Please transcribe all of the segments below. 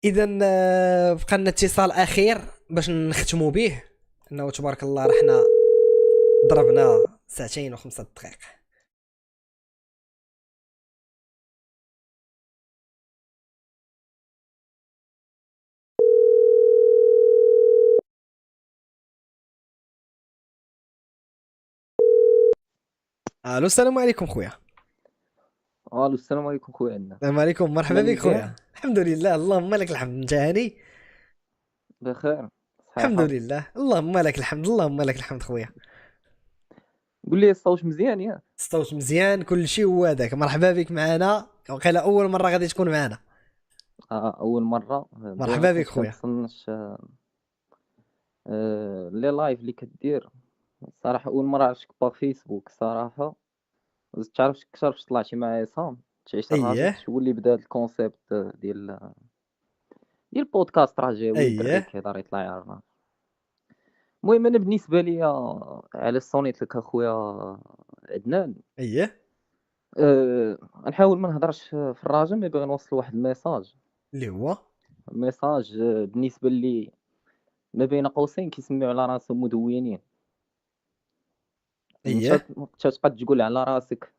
اذا بقى لنا اتصال اخير باش نختموا به، انه تبارك الله رحنا ضربنا ساعتين وخمسة دقائق. الو السلام عليكم خويا. الو السلام عليكم خويا عندنا. السلام عليكم، مرحبا مالك بك مزيان؟ خويا. الحمد لله اللهم لك الحمد، انت هاني؟ بخير. الحمد صحيحه. لله اللهم لك الحمد، اللهم لك الحمد خويا. قول لي الصوت مزيان ياك؟ الصوت مزيان كل شيء هو هذاك. مرحبا بك معنا، وقيلا اول مره غادي تكون معنا. اول مره ديما ما مرحبا بك كنتش خويا. كنتصنش. لي لايف اللي كدير الصراحه اول مره عرفتك با فيسبوك الصراحه. زدت تعرف اكثر فاش طلعتي مع عصام تعيش الراجل، اييه هو اللي بدا هاد الكونسيبت ديال البودكاست رجاوي دري اييه كيهضر يطلع يعرف. المهم انا بالنسبه لي على صونيت لك اخويا عدنان. اييه. غنحاول ما نهضرش في الراجل، مي باغي نوصل واحد الميساج. اللي هو ميساج بالنسبه لي ما بين قوسين كيسميو على راسهم مدونين. انت اييه تقد تقول على راسك،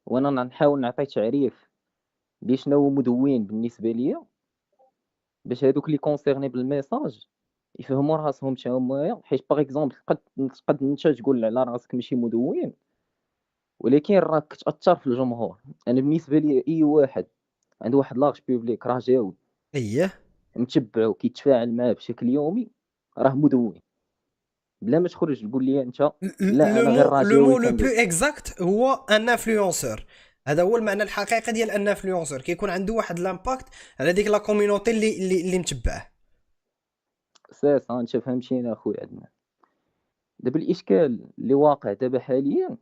وانا نحاول نعطي تعريف ديال شنو هو مدون بالنسبه ليا، باش هادوك اللي كونسيرني بالميساج يفهموا راسهم حتى هما. حيت باغ اكزومبل تقد انت تقول على راسك ماشي مدون، ولكن راك كتاثر في الجمهور. انا بالنسبه لي اي واحد عنده واحد لاغش بوبليك رجاوي اييه. متبعو كيتفاعل معاه بشكل يومي، راه مدون. بلا ما تخرج تقول لي انت لا انا غير لو رجاوي مو لو بلو كندوز. اكزاكت هو ان انفلونسور. هذا هو المعنى الحقيقي ديال ان انفلونسور، كيكون عنده واحد لامباكت على ديك لا كوميونيتي اللي متبعه. سا انت فهمتينا اخويا عندنا. دابا الاشكال اللي واقع دابا حاليا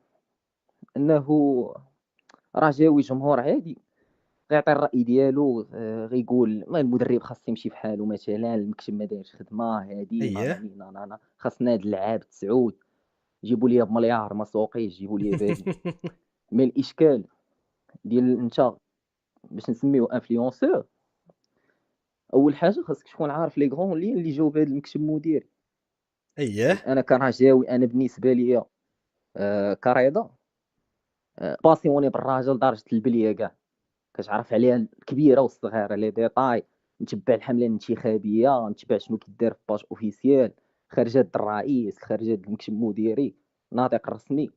انه راه جاوي جمهور عادي غيعطي الراي ديالو، غيقول ما المدرب خاص يمشي بحالو مثلا، المكتب ما دايرش خدمه هادي اييه ناناني نانانا، خاصنا هاد اللعاب تسعود، جيبوا لي بمليار ما سوقيش، جيبوا لي بهادي. مي الاشكال ديال انت باش نسميو انفلونسور، اول حاجه خاصك تكون عارف لي غون لين اللي جاوا بهذا المكتب المديري. اييه حيت انا كرجاوي انا بالنسبه ليا كرياضه باسيوني بالراجل لدرجه البليه كاع، كتعرف عليها الكبيره والصغيره لي ديتاي. نتبع الحمله الانتخابيه، نتبع شنو كيدار في باج اوفيسيال، خرجات الرئيس، خرجات المكتب المديري، ناطق الرسمي،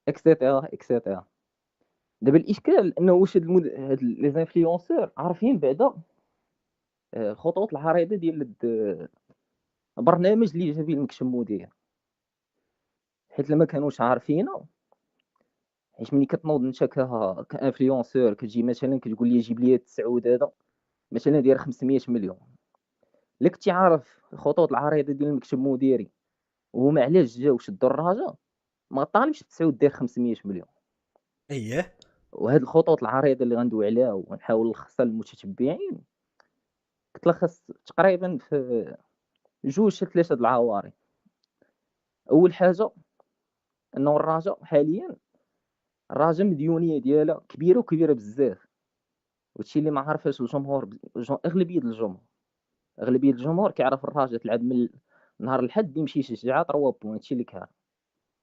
اكسيتيرا اكسيتيرا. دابا الاشكال انه واش هاد لي زانفلونسور عارفين بعدا الخطوط العريضه ديال البرنامج اللي جا فيه المكتب المدير. حيت لما كانوش عارفينه، حيت ملي كتنوض انت كانفلونسور كتجي مثلا كتقول لي جيب لي التسعود هذا مثلا داير 500 مليون، الا كنتي عارف الخطوط العريضه ديال المكتب المديري وهما علاش جاو شدوا الرهجه، ما طالبش التسعود داير 500 مليون. اييه وهاد الخطوط العريضه اللي غندوي عليها ونحاول نلخصها للمتتبعين كتلخص تقريبا في جوج حتى ثلاثه د العوارض. اول حاجه انه الراجا حاليا، الراجا مديونيه ديالها كبيره وكبيره بزاف، وهادشي اللي ما عارفاش الجمهور اغلبيه الجمهور. اغلبيه الجمهور كيعرف الراجا تلعب من نهار الحد يمشي يشجع 3 بوين، هادشي اللي كيعرف.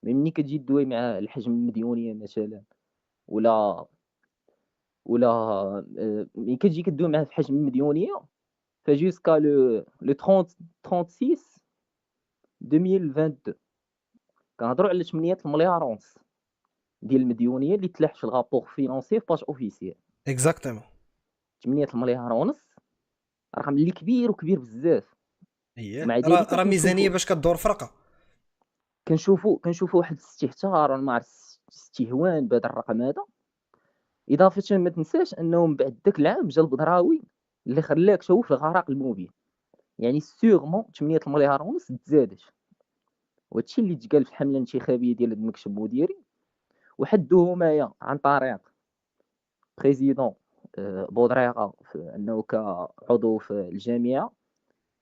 مي ملي كتجي دوي مع الحجم المديونيه مثلا، ولا ملي كتجي كدوي معاه في حجم المديونيه، فجوسكا لو 30 36 2022 كنهضروا على 8 المليار ونص ديال المديونيه اللي تلاح في الغابور فينونسي في باج اوفيسيال. اكزاكتومون. 8 المليار ونص رقم اللي كبير وكبير بزاف. اييه ومع ذلك راه ميزانيه باش كدور فرقه. كنشوفوا واحد الاستهتار، انا ما عرفت استهوان بهذا الرقم هذا. اضافه ما تنساش انه من بعد ذاك العام جا البدراوي اللي خلاك تشوف الغرق المبين. يعني سيغمون 8 المليار ونص تزادت، وهادشي اللي تقال في الحمله الانتخابيه ديال المكتب المديري. وحدوه معايا عن طريق بريزيدون بودريغا انه كعضو في الجامعه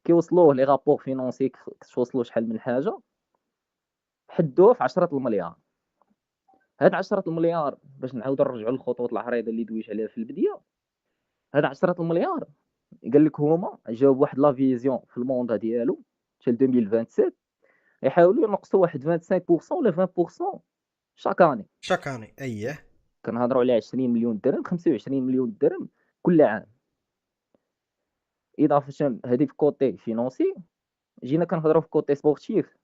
كيوصلوه لي رابور فينونسي كتوصلوا شحال من حاجه، حدوه في 10 المليار. هاد 10 المليار باش نعاودو نرجعوا للخطوط العريضه اللي دويت عليها في البدايه، هاد 10 المليار قال لك هما جاوب واحد لا فيزيون في الموندا ديالو حتى ل 2027 يحاولوا ينقصوا واحد 25% ولا 20% شاك اني. شكاني اييه. كنهضروا على 20 مليون درهم 25 مليون درهم كل عام. اضافه هذه في كوتي فينونسي. جينا كنهضروا في كوتي سبورتيف،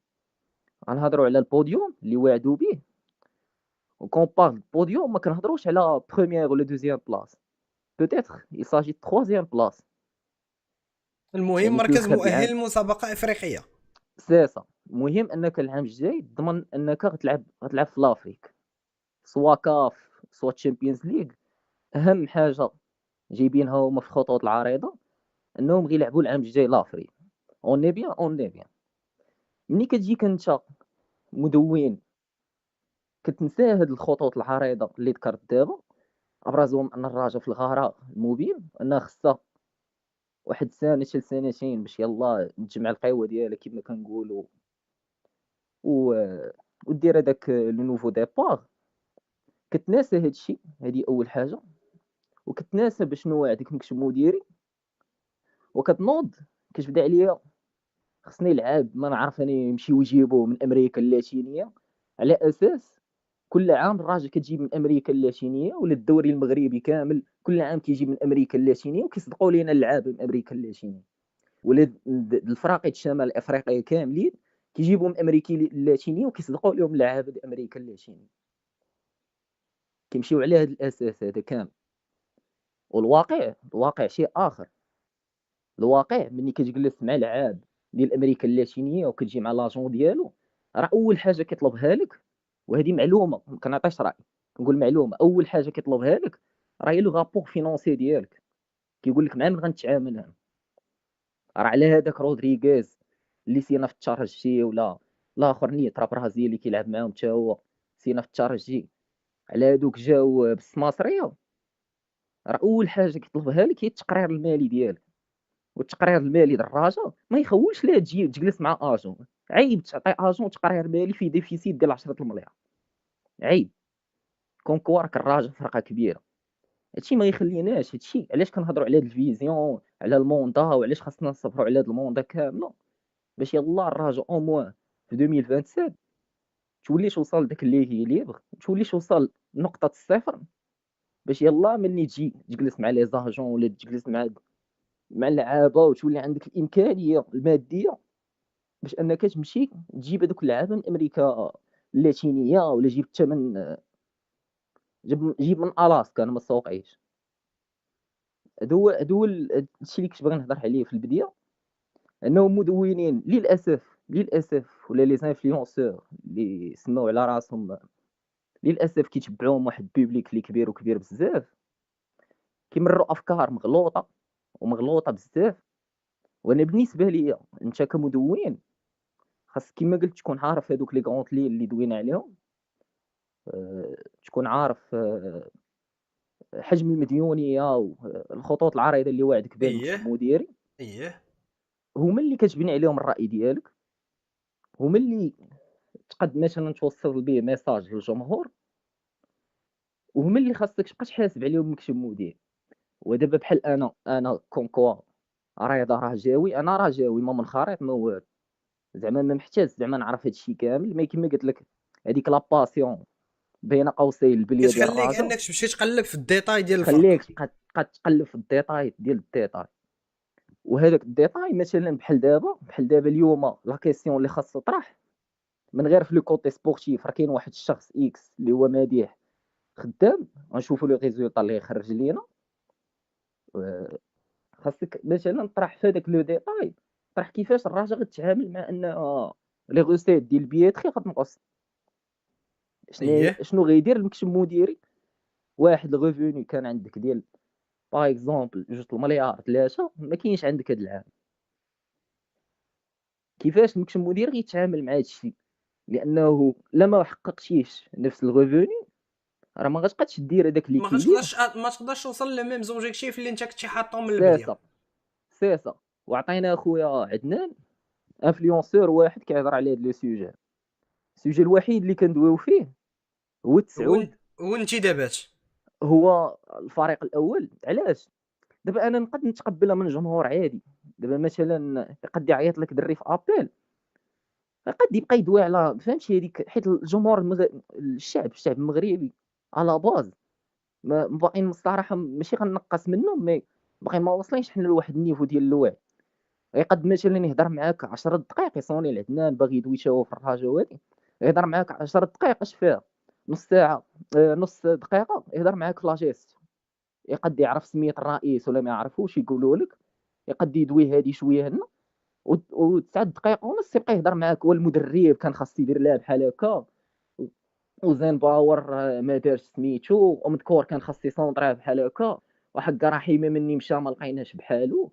غنهضروا على البوديوم اللي وعدوا به. وكون بار البوديوم ما كنهضروش على بروميير ولا دوزيام بلاص، بوتيتر يساجي تخوازيام بلاص. المهم يعني مركز كيوصل هاد مؤهل العام لمسابقه افريقيه. ساسا. المهم انك العام الجاي تضمن انك غتلعب في لافريك، سوا كاف سوا تشامبيونز ليغ. اهم حاجه جايبينها هما في الخطوط العريضه انهم غيلعبوا العام الجاي لافريك. اون بيان اون بيان. ملي كتجيك انت مدون كتنسى هاد الخطوط العريضه اللي ذكرت دابا، ابرزهم ان الراجل في الغراء الموبيل انها خصها واحد سنه حتى سنتين باش يلا تجمع القوه ديالها كما كنقولوا و ودير هذاك لو نوفو ديبار. كتناسى هادشي، هادي اول حاجه. وكتناسى بشنو وعدك مكتب مديري، وكتنوض كتبدا عليا خصني لعاب ما نعرف اني نمشيو نجيبوه من امريكا اللاتينيه. على اساس كل عام الراجل كتجيب من امريكا اللاتينيه، ولا الدوري المغربي كامل كل عام كيجيب من امريكا اللاتينيه وكيصدقوا لينا اللعاب من امريكا اللاتينيه. ولا الفراقي الشمال الافريقيه كاملين كيجيبوا من امريكا اللاتينيه وكيصدقوا لهم اللعابه ديال امريكا اللاتينيه. كيمشيو على هذا الاساس هذا كامل. الواقع شيء اخر. الواقع ملي كتجلس مع لعاب ديال امريكا اللاتينيه وكتجي مع لاجون ديالو، راه اول حاجه كيطلبها لك، وهذه معلومه ما كنعطيش راي، كنقول معلومه، اول حاجه كيطلبها لك راه هي لو رابور فينونسي ديالك. كيقول لك مع من غنتعامل انا. راه على هذاك رودريغيز اللي سينا في الترجي، ولا الاخر نيترا برازيلي كيلعب معاهم حتى هو سينا في الترجي، على هذوك جاو بالسماصريه. راه اول حاجه كيطلبها لك هي التقرير المالي ديالك. والتقرير المالي ديال الراجل ما يخولش ليه تجي تجلس مع اجون. عيب تعطي اجون تقرير مالي فيه ديفيسيت ديال 10 المليار. عيب. كونكوارك الراجل فرقه كبيره. هادشي ما يخليناش، هادشي علاش كنهضروا على هاد الفيزيون على الموندا، وعلاش خاصنا نصبروا على هاد الموندا كامله باش يلا الراجل او موان في 2027 توليش وصل داك اللي هي ليبر، توليش وصل نقطه الصفر. باش يلا ملي تجي تجلس مع لي زاجون ولا تجلس مع اللعابه وتولي عندك الامكانيه الماديه باش انك تمشي تجيب هذوك اللعابه من امريكا اللاتينيه، ولا جيب حتى من جيب من الاسكا. انا ما سوقيش. هادو الشيء اللي كنت باغي نهضر عليه في البدايه، انهم مدونين للاسف ولا لي انفلونسور اللي سموا على راسهم للاسف كيتبعوهم واحد بوبليك اللي كبير وكبير بزاف، كيمروا افكار مغلوطه ومغلوطه بزاف. وانا بالنسبه ليا انت كمدون خاص كما قلت تكون عارف هذوك لي غونطلي اللي دوينا عليهم. تكون عارف حجم المديونيه والخطوط العريضه اللي وعدك بها المكتب اييه المديري. اييه. هما اللي كتبني عليهم الراي ديالك، هما اللي تقد مثلا توصل به ميساج للجمهور، وهما اللي خاصك تبقى تحاسب عليهم المكتب المديري. ودابا بحال انا كونكوا عريضه راه جاوي، انا راه جاوي ما منخرط ما والو. زعما ما محتاج زعما نعرف هادشي كامل. ما كيما قلت لك هذيك لا باسيون بين قوسين البليه ديال كتخليك الراجل انك تمشي تقلب في الديتاي ديال الفرقه. تخليك تبقى تقلب في الديتاي ديال الديتاي. وهذاك الديتاي مثلا بحال دابا اليوم لا كيسيون اللي خاص تطرح من غير في لو كوتي سبورتيف. راه كاين واحد الشخص اكس اللي هو مديح خدام، غنشوفوا لو ريزولطا اللي يخرج لينا. خاصك مثلا طرح في هذاك لو ديتاي، طرح كيفاش الراجل غتعامل مع ان لي غوسيت ديال البياتري غتنقص. اييه. شنو غيدير المكتب المديري؟ واحد الريفوني كان عندك ديال باغ اكزومبل 2 المليار 3 ما كاينش عندك هذا العام. كيفاش المكتب المديري غيتعامل مع هذا الشيء؟ لانه لا ما حققتيش نفس الريفوني راه ما غتبقاش دير هذاك ليكيليبر. ما تقدرش توصل لي ميم زوبجيكتيف اللي انت كنتي حاطهم من البدايه. ساسا ساسا. وعطينا اخويا عدنان انفلونسور واحد كيهضر على هذا لو سوجي. السوجي الوحيد اللي كندويو فيه هو التسعود. هو الانتدابات. هو الفريق الاول. علاش؟ دابا انا نقد نتقبلها من الجمهور عادي. دابا مثلا يقد يعيط لك دري في ابل، قد يبقى يدوي على فهمتي هذيك، حيت الجمهور الشعب المغربي على باز باقيين الصراحه ماشي غنقص منهم، مي باقيين ما واصلينش حنا لواحد النيفو ديال الوعي. يقد مثلا يهضر معاك 10 دقائق يصوني العدنان باغي يدوي تا هو في الرجاء وهادي، يهضر معاك 10 دقائق اش فيها، نص ساعه، نص دقيقه يهضر معاك في لاجيست، يقد يعرف سمية الرئيس ولا ما يعرفوش يقولوا لك، يقد يدوي هادي شويه هنا، و9 دقائق ونص يبقى يهضر معاك والمدرب كان خاص يدير لها بحال هكا، وزين باور ما دارش سميتو، ومذكور كان خاص يسونطريه بحال هكا، وحق رحيمه مني مشى ما لقيناش بحالو.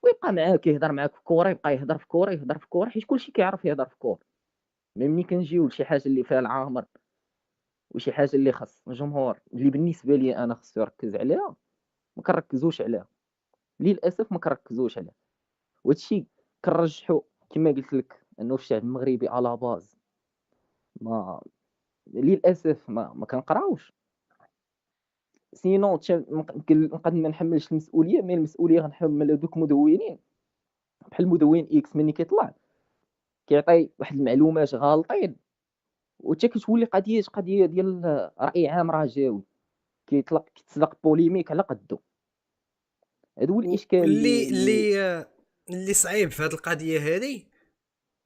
ويبقى معاك يهضر معاك في الكره، يبقى يهضر في الكره يهضر في الكره، حيت كلشي كيعرف يهضر في الكره. مي ملي كنجيو لشي حاجه اللي فيها العامر وشي حاجه اللي خاص الجمهور اللي بالنسبه لي انا خصو يركز عليها، ما كنركزوش عليها للاسف، ما كنركزوش عليها. وهادشي كنرجحو كما قلت لك انه الشعب المغربي على باز ما للاسف ما كنقراوش. سينو نقد ما نحملش المسؤوليه، مي المسؤوليه غنحمل هذوك المدونين، بحال المدون اكس ملي كيطلع كيعطي واحد المعلومات غالطين، وحتى كتولي قضيه ديال راي عام رجاوي، كيتسلق بوليميك على قدو. هذا هو الاشكال واللي اللي اللي صعيب في هذه القضيه هذه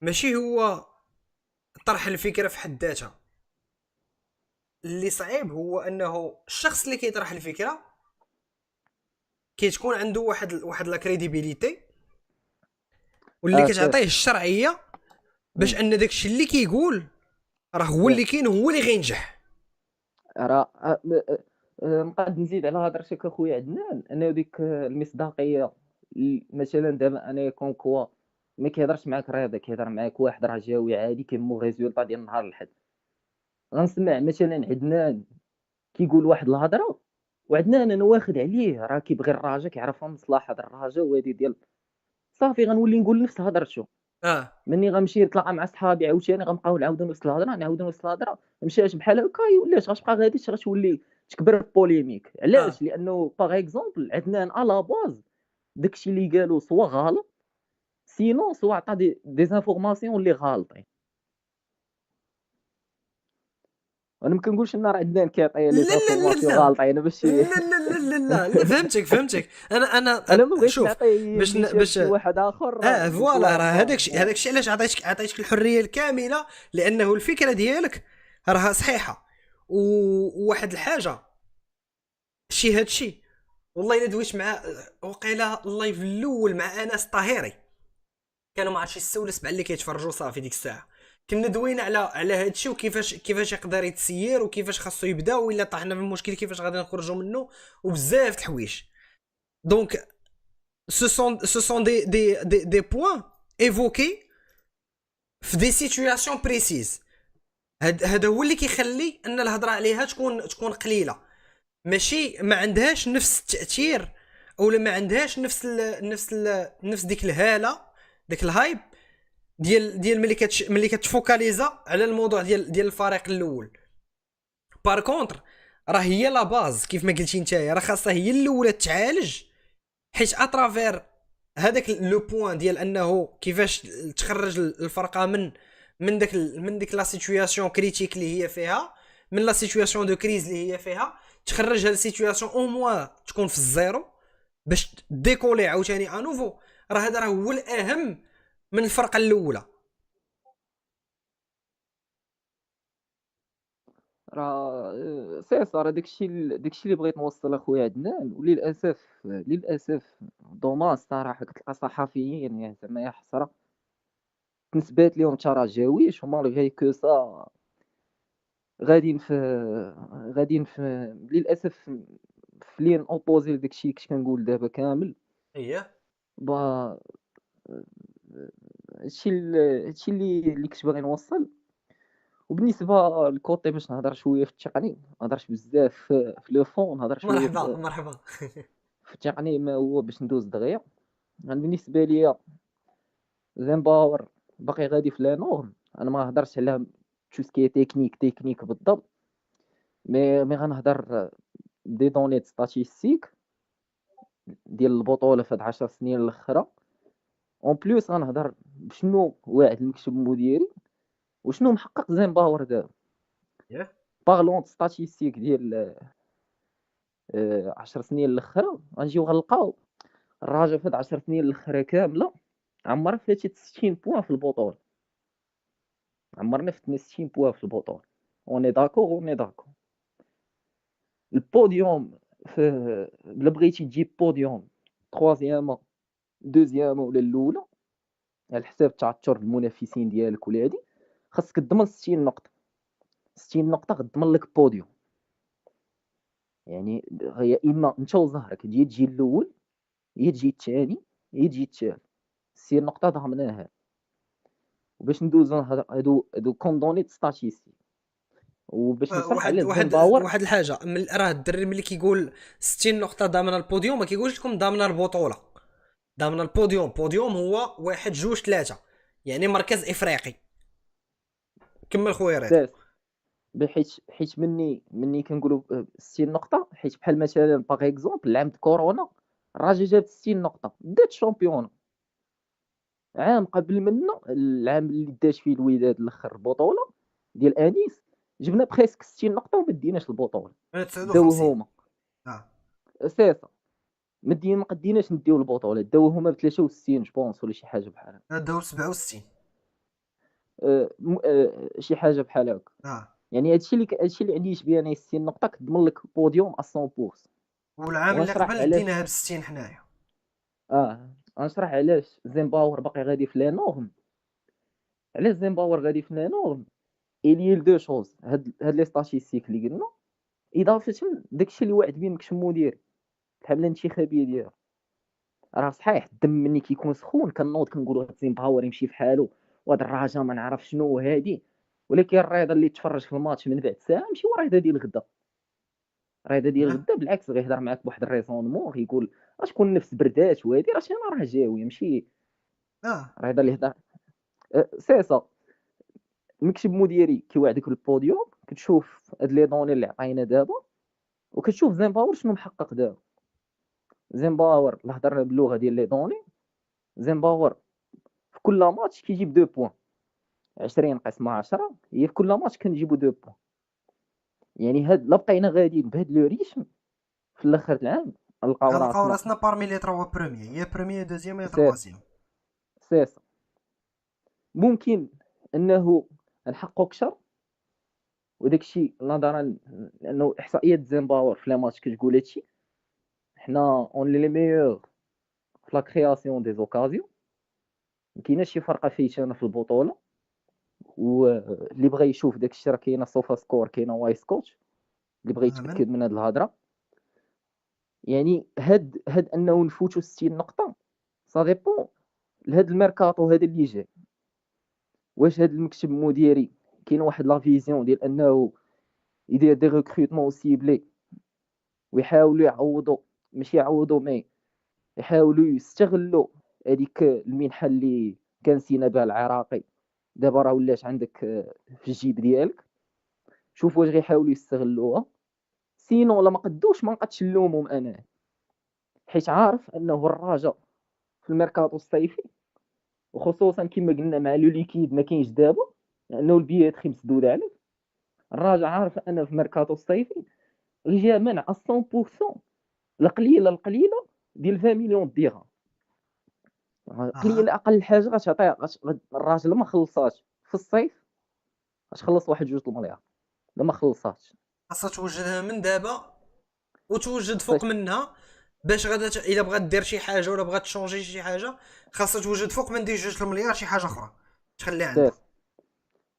ماشي هو طرح الفكره في حد ذاتها. اللي صعيب هو انه الشخص اللي كيطرح الفكره كتكون عنده واحد لا كريديبيليتي، واللي سير. كتعطيه الشرعيه باش مم. ان داكشي اللي كيقول راه هو سير اللي كاين، هو اللي غينجح. راه نقدر نزيد على هضرتك اخويا عدنان، انه ديك المصداقيه. مثلا دابا انا كون كوا ما كيهضرش معاك رياضي، كيهضر معاك واحد رجاوي عادي كيمو ريزولطا ديال النهار الحد، غنسمع مثلا عدنان كيقول واحد الهضره، وعدنان انا واخد عليه راه كيبغي الراجا، كيعرف مصلحه هاد الراجا وهادي ديال صافي، غنولي نقول نفس هضرته. اه مني غنمشي نتلاقى مع صحابي عاوتاني غنبقاو نعاودو نفس الهضره، نعاودو نفس الهضره، مشات بحال هكا ولاش غتبقى غاديش غتولي تكبر بوليميك. اه علاش؟ لانه باغ اكزومبل عدنان على باز داكشي اللي قالو سوا غلط، سينو سوا عطى دي زانفورماسيون اللي غالطين. انا ما كنقولش ان راه عدنان كيعطي لا لي لا لا زانفورماسيون لا غالطين باش لا لا لا لا لا فهمتك. انا ما بغيتش شوف، نعطي المثال باش شي واحد اخر قلت فوالا له راه ما هذاك الشيء علاش عطيتك الحريه الكامله، لانه الفكره ديالك راها صحيحه. وواحد الحاجه، هادشي والله الا دويت مع وقيله اللايف الاول مع انس طاهري، كانوا ما عرفتش السوله 7 اللي كيتفرجوا صافي ديك الساعه. كنا دوينا على هادشي، كيفاش يقدر يتسير، وكيفاش خاصو يبدا، وإلا طاحنا في المشكل كيفاش غادي نخرجوا منه، وبزاف د الحوايج. دونك ce sont des points évoqués في دي سيتوياسيون بريسيز. هذا هو اللي كيخلي ان الهضره عليها تكون قليله، ماشي ما عندهاش نفس التاثير، اولا ما عندهاش نفس ديك الهاله، ديك الهايب ديال ملي كتفوكاليزا على الموضوع ديال الفريق الاول. بار كونتر راه هي لا باز كيف ما قلتي نتايا، راه خاصها هي الاولى تعالج، حيت اترافير هذاك لو بوين ديال انه كيفاش تخرج الفرقه من ديك لا سيتوياسيون كريتيك اللي هي فيها، من لا سيتوياسيون دو كريز اللي هي فيها، تخرج هاد السيتوياسيون او موان تكون في الزيرو باش ديكولي عاوتاني انوفو. هذا هو الاهم من الفرقه الاولى. راه سي صار داكشي اللي بغيت نوصل اخويا عدنان. وللاسف دوماج صراحه كتلقى صحفيين يعني زعما يا حسره تنسبات ليهم تراجعويش، ومالغي كو سا غاديين في للاسف في لين اوبوزي لداكشي كنت كنقول دابا كامل. اييه با هادشي اللي كنت باغي نوصل. وبالنسبه للكوتي باش نهضر شويه في التقني، ما نهضرش بزاف في لو فون، نهضر شويه مرحبا مرحبا. في التقني ما هو باش ندوز دغيا. يعني بالنسبه ليا زين باور باقي غادي في لا نورم، انا ما نهضرش على تو سكي تكنيك بالضبط، مي غنهضر دي دوني ستاتيستيك ديال البطوله في هاد 10 سنين الاخرى. اون بليس غنهضر بشنو واعد المكتب المديري وشنو محقق زيمباور دابا. ياك. باغلون ستاتيستيك ديال 10 سنين الاخرى غنجيو غنلقاو الراجل في هاد 10 سنين الاخرى كامله عمرها فاتت 60 بوان في البطوله. عمرنا فتنا 60 بوان في البطوله. اوني داكور اوني داكور. البوديوم في الا بغيتي تجيب بوديوم تروازيام دوزيام ولا الاولى على حساب تعثر المنافسين ديالك ولا هادي، خاصك تضمن 60 نقطه. 60 نقطه غتضمن لك بوديوم. يعني يا اما انت وزهرك يا تجي الاول يا تجي الثاني يا تجي الثالث. 60 نقطه ضمناها. وباش ندوزو هادو كوندونيت ستاتيستيك. وباش نشرح على زين باور. واحد الحاجه، راه الدري ملي كيقول 60 نقطه ضامن البوديوم ما كيقولش لكم ضامن البطوله. ضامن البوديوم. بوديوم هو واحد جوج ثلاثه، يعني مركز افريقي. كمل خويا رضا. ساس حيت مني كنقولوا 60 نقطه، حيت بحال مثلا باغ اكزومبل العام د كورونا الراجل جاب 60 نقطه دات شامبيون. عام قبل منه العام اللي داش فيه الوداد الاخر البطوله ديال انيس جبنا بريسك 60 نقطه وما ديناش البطوله. انا داو 59. هما اه. اساسا ما قديناش نديو البطوله. داو هما ب 63 جوبونس ولا شي حاجه بحال داو 67. شي حاجه بحال هكا. اه. يعني هادشي اللي عندي يشبه انا 60 نقطه كتضمن لك بوديوم 100%. والعام اللي وغنشرح قبل علاش. ديناها ب 60 حنايا. غنشرح علاش زيمباور باقي غادي في لا نورم. علاش زيمباور غادي في لا نورم. il y a deux choses. هاد لي ستاتيستيك اللي قلنا اضافه داكشي اللي واعد بيه مكتب مديري بحال الانتخابيه ديالو. راه صحيح الدم ملي كيكون سخون كنوض كنقولوا هاد زيمباور يمشي في حاله وهاد الراجا ما نعرف شنو هادي. ولكن الرياضه اللي تفرج في الماتش من بعد ساعه ماشي هو الرياضه ديال غدا. الرياضه ديال اه. غدا بالعكس غيهضر معاك بواحد الريزونمون غيقول شكون النفس بردات وهادي راه شي راه جاويه ماشي اه. الرياضه اللي هضر. سيسا المكتب المديري كيوعدك بالبوديوم كتشوف هاد لي دوني اللي عطاينا دابا وكتشوف زيمباور شنو محقق دابا. زيمباور اللي هضرنا باللغه ديال لي دوني زيمباور في كل ماتش كيجيب 2 بوين. 20 قسمة 10 هي في كل ماتش كنجيبو 2 بوين. يعني هاد لا بقينا غاديين بهاد لو ريتم في الاخر العام نلقاو غنلقاو راسنا راسنا بارمي لي تروا بروميي، يا بروميي دوزيام يا سيس تروازيام. سيس ممكن انه نحققوا اكثر. وداك الشيء نظرا لانه احصائيات زيمباور في لا ماتش كتقول هادشي. حنا اون لي ميور في لا كرياسيون دي زوكازيون. مكايناش شي فرقه فايتانا في البطوله. واللي بغى يشوف داك الشيء راه كاينه سوفا سكور كاينه واي سكوتش اللي بغى تماما. يتاكد من هاد الهضره. يعني هاد انه نفوتوا 60 نقطه سا ديبون لهاد الميركاتو هذا اللي جاي. واش هاد المكتب المديري كاين واحد لا فيزيون ديال انه يدير دي ريكروتمون سيبلي ويحاولوا يعوضوا ماشي يعوضوا مي يحاولوا يستغلوا هذيك المنحه اللي كان سينا بها العراقي دابا راه ولات عندك في الجيب ديالك. شوف واش غيحاولوا يستغلوها. سينو لا ما قدوش ما نقدش نلومهم انا حيت عارف انه الرجاء في الميركاتو الصيفي وخصوصا كما قلنا مع لو ليكيد ما كاينش دابا لانه البيات مسدود عليه. الراجل عارف انه في الميركاتو الصيفي جا منع 100% القليله ديال 20 مليون درهم. اه. قليله اقل حاجه غتعطي الراجل ما خلصاش في الصيف غتخلص واحد 2 المليار لما خلصاتش. خاصها توجدها من دابا وتوجد فوق فاش منها. باش غادا الا بغات دير شي حاجه ولا بغات تشونجي شي حاجه خاصها توجد فوق من دي جوج المليار شي حاجه اخرى تخلي عندها. ساس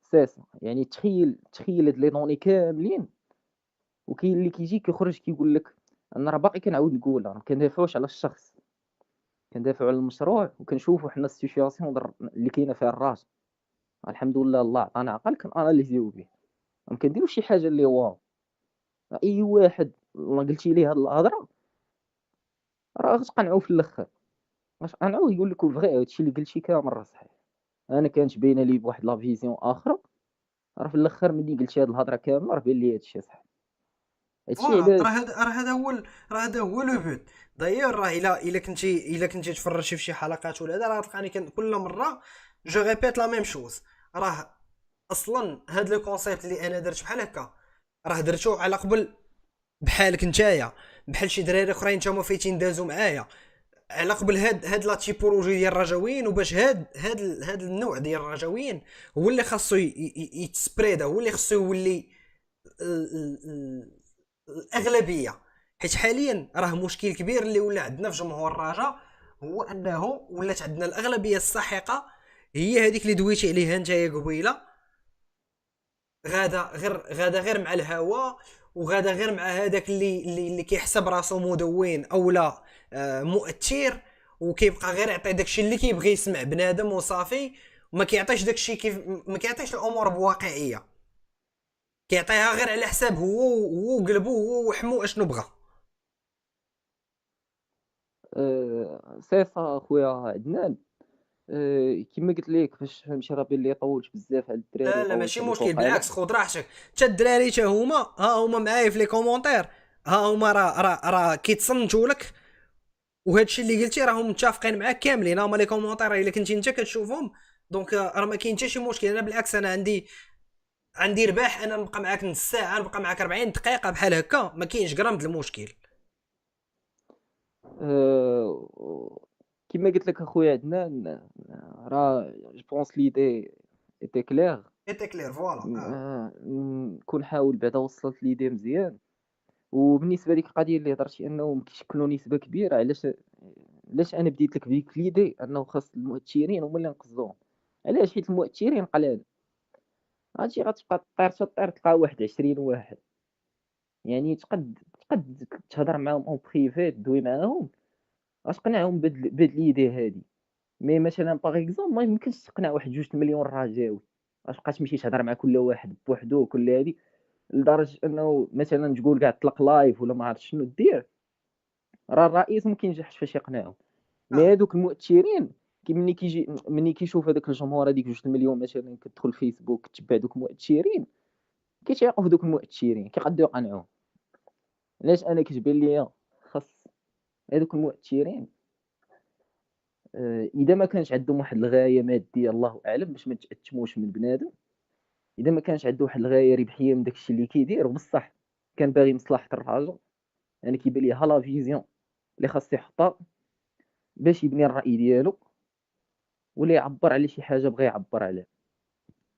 ساس يعني تخيل هاد لي دوني كاملين. وكاين اللي كيجي كيخرج كيقول لك انا راه باقي كنعاود نقول راه ما كندافعوش على الشخص كندافعوا على المشروع وكنشوفوا حنا السيتوياسيون اللي كاينه فيها الراجل. الحمد لله الله عطانا عقل كناناليزيو به. ما كنديروش شي حاجه اللي واو. اي واحد ما قلتي ليه هاد الهضره راه غتقنعوا في الاخر. غتقنعوه يقول لك فغي هادشي اللي قلتي كامل راه صحيح. انا كانت باينه لي بواحد لا فيزيون اخرى. راه في الاخر ملي قلتي هاد الهضره كامله راه بان لي هادشي صح. هادشي فوالا علاش. راه هذا هو لو بوت. دايور راه الا كنتي تفرجتي في شي حلقات ولا هذا، راه تلقاني كل مره جو ريبيت لا ميم شوز. راه اصلا هاد لو كونسيبت اللي انا درت بحال هكا راه درتو على قبل، بحالك نتايا، بحال شي دراري اخرين نتاما فايتين دازو معايا، على قبل هاد لا تيبولوجي ديال الرجاويين. وباش هاد النوع ديال الرجاويين هو اللي خاصو يتسبريدا، هو اللي خاصو يولي الاغلبيه. حيت حاليا راه مشكل كبير اللي ولا عندنا في جمهور الرجاء، هو انه ولات عندنا الاغلبيه الساحقه هي هذيك اللي دويتي عليها نتايا قبيله، غادا غير مع الهوا، وغادا غير مع هذاك اللي كيحسب راسو مدون او لا مؤثر، وكيبقى غير يعطي داكشي اللي كيبغي يسمع بنادم وصافي، وما كيعطيش داكشي كيف ما كيعطيش الامور بواقعيه، كيعطيها غير على حساب هو وقلبو هو وحمو اشنو بغى. صيفه خويا عدنان. كما قلت لك فاش فهمتي راه بان لي طولت بزاف على الدراري لا لا ماشي وطولت عليك مشكل، وقيلا. بالعكس خذ راحتك. حتى الدراري حتى هما ها هما معايا في لي كومونتير، ها هما راه كيتصنتوا لك، وهادشي اللي قلتي راهم متفقين معاك كاملين. هما لي كومونتير الا كنتي انت كتشوفهم، دونك راه ما كاين حتى شي مشكل. انا بالعكس انا عندي رباح، انا نبقى معاك نص ساعه، نبقى معاك 40 دقيقه بحال هكا، ما كاينش غرام د المشكل. كما قلت لك اخويا عدنان، راه جو بونس ليدي ايتي كلير. ايتي كلير فوالا نكون حاول بعدا وصلت ليدي مزيان. وبالنسبه لك القضيه اللي هضرتي انهم كيشكلوا نسبه كبيره، علاش انا بديت لك بيك ليدي انه خاص المؤثرين هما اللي نقصدوهم. علاش؟ حيت المؤثرين قلال، هادشي غتبقى طير تطير تلقى واحد 20 واحد. يعني تقد تهضر معاهم اون بريفي تدوي معاهم غتقنعهم بهاد ليدي هادي. مي مثلا باغ اكزومبل ما يمكنش تقنع واحد 2 مليون رجاوي. غتبقى تمشي تهضر مع كل واحد بوحدو كل هادي، لدرجه انه مثلا تقول كاع طلق لايف ولا ما عرفت شنو دير، راه الرئيس ما كينجحش فاش يقنعهم. مي هادوك المؤثرين ملي كيشوف هذاك الجمهور هذيك 2 مليون مثلا كتدخل فيسبوك تتبع دوك المؤثرين، كيتيقوا في دوك المؤثرين كيقدروا يقنعوهم. علاش انا كتبان ليا خاص هذوك المؤثرين اذا ما كانش عندهم واحد الغايه ماديه الله اعلم باش ما تاتموش من بنادم، اذا ما كانش عنده واحد الغايه ربحيه من داكشي اللي كيدير بصح كان باغي مصلحه الرجل، يعني كيبان لي ها لا فيزيون اللي خاص يحطها باش يبني الراي ديالو ولا يعبر على شي حاجه بغى يعبر عليها.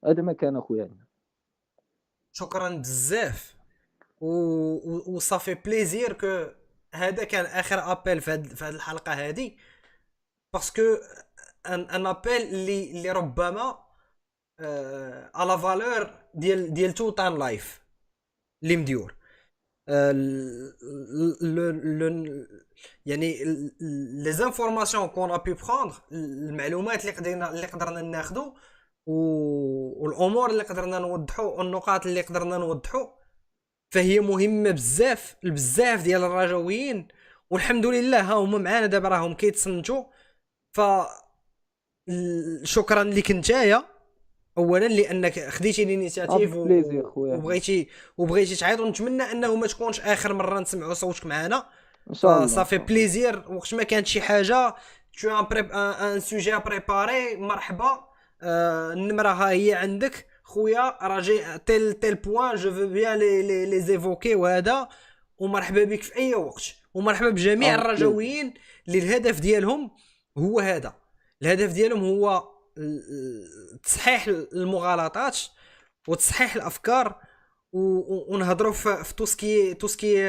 هذا ما كان اخويا. شكرا بزاف. وصافي بليزير كو هذا كان اخر ابل في هاد الحلقه هذه، باسكو ان ابل اللي ربما على فالور ديال تو تايم لايف اللي مديور. يعني لي زانفورماسيون كون ابي بروندر، المعلومات اللي قدرنا ناخذو، والامور اللي قدرنا نوضحو، والنقاط اللي قدرنا نوضحو، فهي مهمه بزاف بزاف ديال الرجاويين. والحمد لله ها هما معانا دابا راهم كيتصنتوا. ف شكرا لك نتايا اولا لانك خديتي الانيشيتيف بليزير خويا. وبغيتي تعيط، ونتمنى انه ما تكونش اخر مره نسمعوا صوتك معنا. ان شاء الله ان فصافي شاء الله. بليزير، وقت ما كانت شي حاجه تو ان سوجي بريباري مرحبا. النمره ها هي عندك خويا، راجي تيل بوين جو فو بيان لي زيفوكي وهذا، ومرحبا بك في اي وقت، ومرحبا بجميع بليزير. الرجاويين اللي الهدف ديالهم هو هذا. الهدف ديالهم هو تصحيح المغالطات وتصحيح الافكار، ونهضروا في توسكي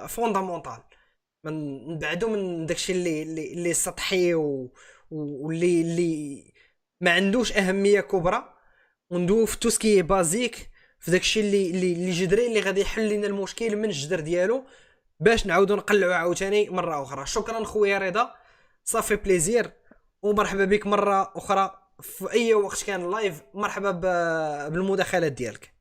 فوندامونتال، من نبعدوا من داكشي اللي سطحي واللي ما عندوش اهميه كبرى، وندوو في توسكي بازيك، في داكشي اللي جذري، اللي غادي يحل لنا المشكل من الجذر ديالو، باش نعاودوا نقلعوا عاوتاني مره اخرى. شكرا خويا رضا، صافي بليزير، ومرحبا بك مره اخرى في اي وقت كان لايف. مرحبا بالمداخلات ديالك.